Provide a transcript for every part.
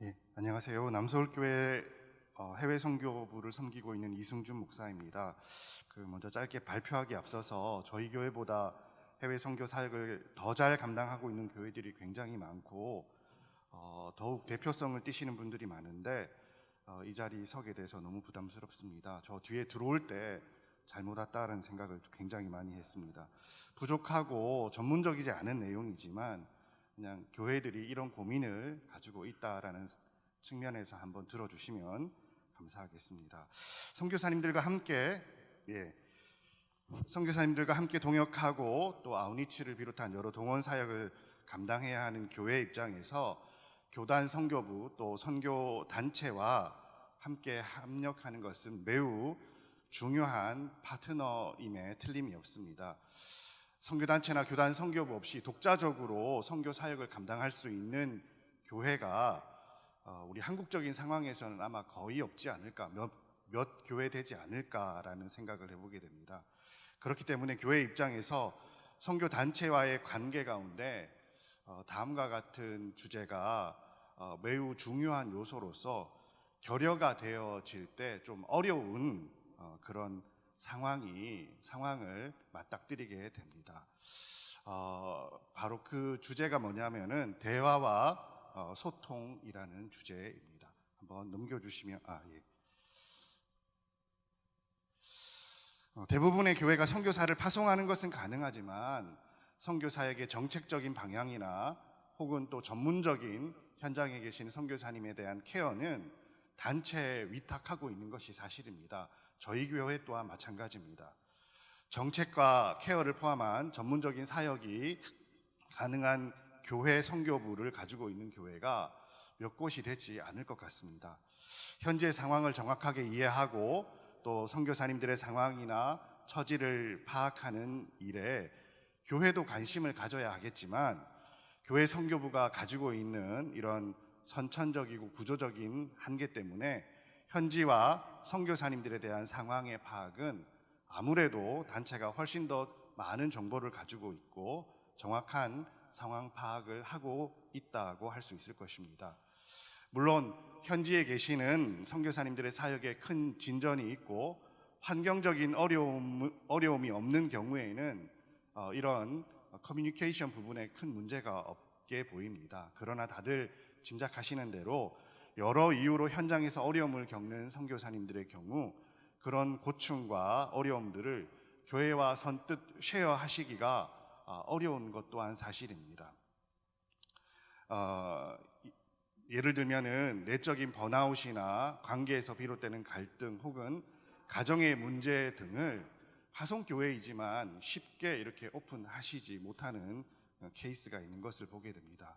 예, 안녕하세요. 남서울교회 해외 선교부를 섬기고 있는 이승준 목사입니다. 먼저 짧게 발표하기 앞서서 저희 교회보다 해외 선교 사역을 더 잘 감당하고 있는 교회들이 굉장히 많고 더욱 대표성을 띠시는 분들이 많은데 이 자리 서게 돼서 너무 부담스럽습니다. 저 뒤에 들어올 때 잘못 왔다는 생각을 굉장히 많이 했습니다. 부족하고 전문적이지 않은 내용이지만 그냥 교회들이 이런 고민을 가지고 있다라는 측면에서 한번 들어주시면 감사하겠습니다. 선교사님들과 함께 동역하고 또 아우니치를 비롯한 여러 동원 사역을 감당해야 하는 교회 입장에서 교단 선교부 또 선교 단체와 함께 협력하는 것은 매우 중요한 파트너임에 틀림이 없습니다. 선교단체나 교단 선교부 없이 독자적으로 선교 사역을 감당할 수 있는 교회가 우리 한국적인 상황에서는 아마 거의 없지 않을까, 몇 교회 되지 않을까라는 생각을 해보게 됩니다. 그렇기 때문에 교회 입장에서 선교단체와의 관계 가운데 다음과 같은 주제가 매우 중요한 요소로서 결여가 되어질 때 좀 어려운 그런 상황을 맞닥뜨리게 됩니다. 바로 그 주제가 뭐냐면은 대화와 소통이라는 주제입니다. 한번 넘겨주시면 대부분의 교회가 선교사를 파송하는 것은 가능하지만 선교 사역의 정책적인 방향이나 혹은 또 전문적인 현장에 계신 선교사님에 대한 케어는 단체에 위탁하고 있는 것이 사실입니다. 저희 교회 또한 마찬가지입니다. 정책과 케어를 포함한 전문적인 사역이 가능한 교회 선교부를 가지고 있는 교회가 몇 곳이 되지 않을 것 같습니다. 현재 상황을 정확하게 이해하고 또 선교사님들의 상황이나 처지를 파악하는 일에 교회도 관심을 가져야 하겠지만 교회 선교부가 가지고 있는 이런 선천적이고 구조적인 한계 때문에 현지와 선교사님들에 대한 상황의 파악은 아무래도 단체가 훨씬 더 많은 정보를 가지고 있고 정확한 상황 파악을 하고 있다고 할 수 있을 것입니다. 물론 현지에 계시는 선교사님들의 사역에 큰 진전이 있고 환경적인 어려움이 없는 경우에는 이런 커뮤니케이션 부분에 큰 문제가 없게 보입니다. 그러나 다들 짐작하시는 대로 여러 이유로 현장에서 어려움을 겪는 선교사님들의 경우 그런 고충과 어려움들을 교회와 선뜻 쉐어하시기가 어려운 것 또한 사실입니다. 예를 들면은 내적인 번아웃이나 관계에서 비롯되는 갈등 혹은 가정의 문제 등을 화성교회이지만 쉽게 이렇게 오픈하시지 못하는 케이스가 있는 것을 보게 됩니다.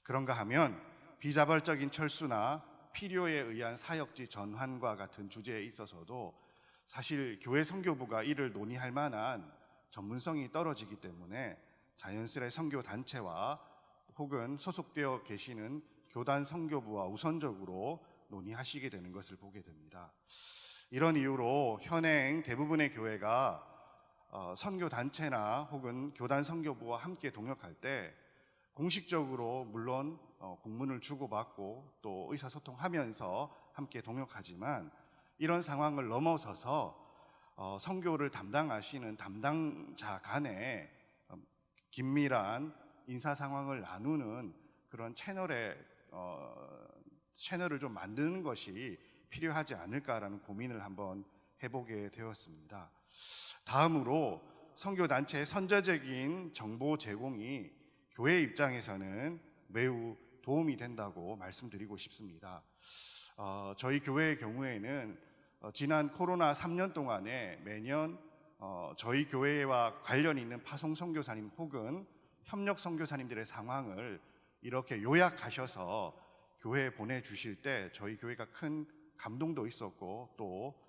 그런가 하면 비자발적인 철수나 필요에 의한 사역지 전환과 같은 주제에 있어서도 사실 교회 선교부가 이를 논의할 만한 전문성이 떨어지기 때문에 자연스레 선교 단체와 혹은 소속되어 계시는 교단 선교부와 우선적으로 논의하시게 되는 것을 보게 됩니다. 이런 이유로 현행 대부분의 교회가 선교 단체나 혹은 교단 선교부와 함께 동역할 때 공식적으로 물론 공문을 주고받고 또 의사소통하면서 함께 동역하지만 이런 상황을 넘어서서 선교를 담당하시는 담당자 간에 긴밀한 인사 상황을 나누는 그런 채널을 좀 만드는 것이 필요하지 않을까라는 고민을 한번 해보게 되었습니다. 다음으로 선교단체의 선제적인 정보 제공이 교회 입장에서는 매우 도움이 된다고 말씀드리고 싶습니다. 저희 교회의 경우에는 지난 코로나 3년 동안에 매년 저희 교회와 관련 있는 파송 선교사님 혹은 협력 선교사님들의 상황을 이렇게 요약하셔서 교회에 보내주실 때 저희 교회가 큰 감동도 있었고 또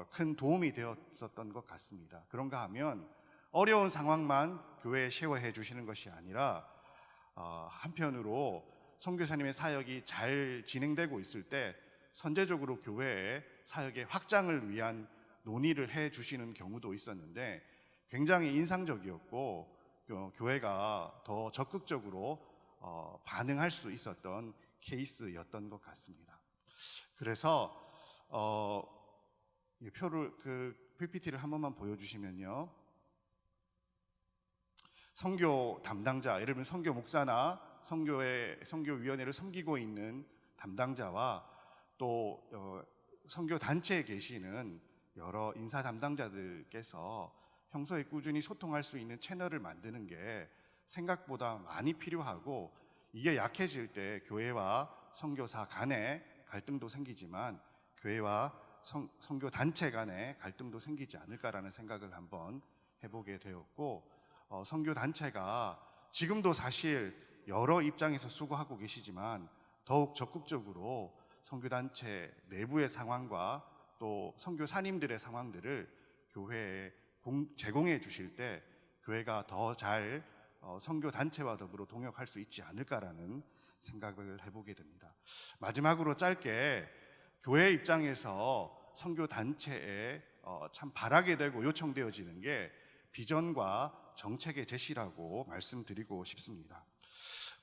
큰 도움이 되었었던 것 같습니다. 그런가 하면 어려운 상황만 교회에 쉐어해 주시는 것이 아니라 한편으로 선교사님의 사역이 잘 진행되고 있을 때 선제적으로 교회의 사역의 확장을 위한 논의를 해 주시는 경우도 있었는데 굉장히 인상적이었고 교회가 더 적극적으로 반응할 수 있었던 케이스였던 것 같습니다. 그래서 이 표를 PPT를 한 번만 보여주시면요. 선교 담당자, 예를 들면 선교 목사나 선교위원회를 섬기고 있는 담당자와 또 선교 단체에 계시는 여러 인사 담당자들께서 평소에 꾸준히 소통할 수 있는 채널을 만드는 게 생각보다 많이 필요하고, 이게 약해질 때 교회와 선교사 간의 갈등도 생기지만 교회와 선교 단체 간의 갈등도 생기지 않을까라는 생각을 한번 해보게 되었고, 선교 단체가 지금도 사실 여러 입장에서 수고하고 계시지만 더욱 적극적으로 선교 단체 내부의 상황과 또 선교사님들의 상황들을 교회에 제공해 주실 때 교회가 더 잘 선교 단체와 더불어 동역할 수 있지 않을까라는 생각을 해보게 됩니다. 마지막으로 짧게 교회 입장에서 선교 단체에 참 바라게 되고 요청되어지는 게 비전과 정책의 제시라고 말씀드리고 싶습니다.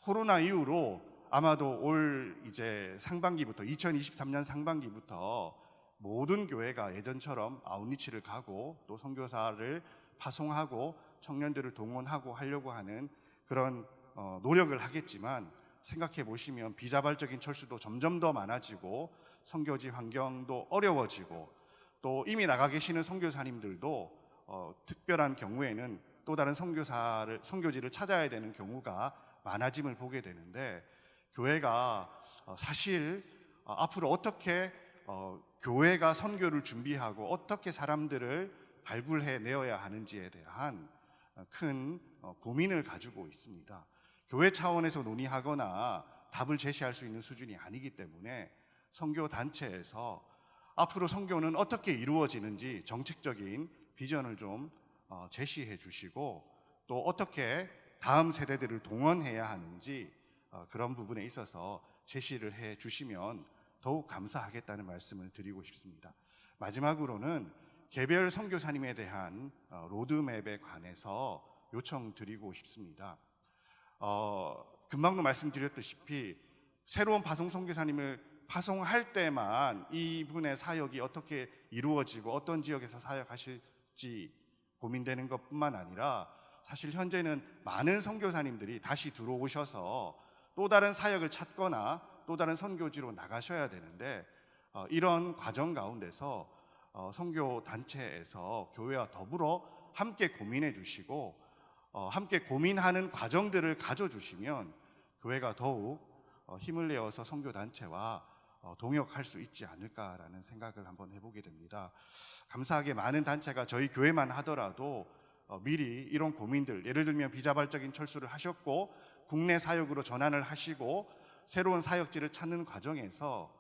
코로나 이후로 아마도 올 이제 상반기부터 2023년 상반기부터 모든 교회가 예전처럼 아웃리치를 가고 또 선교사를 파송하고 청년들을 동원하고 하려고 하는 그런 노력을 하겠지만, 생각해 보시면 비자발적인 철수도 점점 더 많아지고 선교지 환경도 어려워지고 또 이미 나가 계시는 선교사님들도 특별한 경우에는 또 다른 선교지를 찾아야 되는 경우가 많아짐을 보게 되는데, 교회가 사실 앞으로 어떻게 교회가 선교를 준비하고 어떻게 사람들을 발굴해 내어야 하는지에 대한 큰 고민을 가지고 있습니다. 교회 차원에서 논의하거나 답을 제시할 수 있는 수준이 아니기 때문에 선교 단체에서 앞으로 선교는 어떻게 이루어지는지 정책적인 비전을 좀 제시해 주시고, 또 어떻게 다음 세대들을 동원해야 하는지 그런 부분에 있어서 제시를 해 주시면 더욱 감사하겠다는 말씀을 드리고 싶습니다. 마지막으로는 개별 선교사님에 대한 로드맵에 관해서 요청드리고 싶습니다. 금방도 말씀드렸다시피 새로운 파송 선교사님을 파송할 때만 이분의 사역이 어떻게 이루어지고 어떤 지역에서 사역하실지 고민되는 것뿐만 아니라, 사실 현재는 많은 선교사님들이 다시 들어오셔서 또 다른 사역을 찾거나 또 다른 선교지로 나가셔야 되는데, 이런 과정 가운데서 선교 단체에서 교회와 더불어 함께 고민해 주시고 함께 고민하는 과정들을 가져주시면 교회가 더욱 힘을 내어서 선교 단체와 동역할 수 있지 않을까라는 생각을 한번 해보게 됩니다. 감사하게 많은 단체가 저희 교회만 하더라도 미리 이런 고민들, 예를 들면 비자발적인 철수를 하셨고 국내 사역으로 전환을 하시고 새로운 사역지를 찾는 과정에서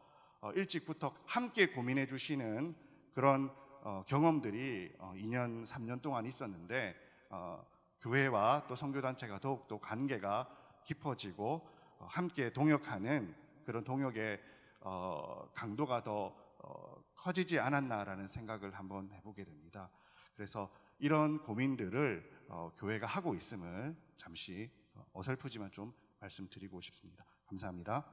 일찍부터 함께 고민해 주시는 그런 경험들이 2년, 3년 동안 있었는데, 교회와 또 선교단체가 더욱더 관계가 깊어지고 함께 동역하는 그런 동역의 강도가 더 커지지 않았나라는 생각을 한번 해보게 됩니다. 그래서 이런 고민들을 교회가 하고 있음을 잠시 어설프지만 좀 말씀드리고 싶습니다. 감사합니다.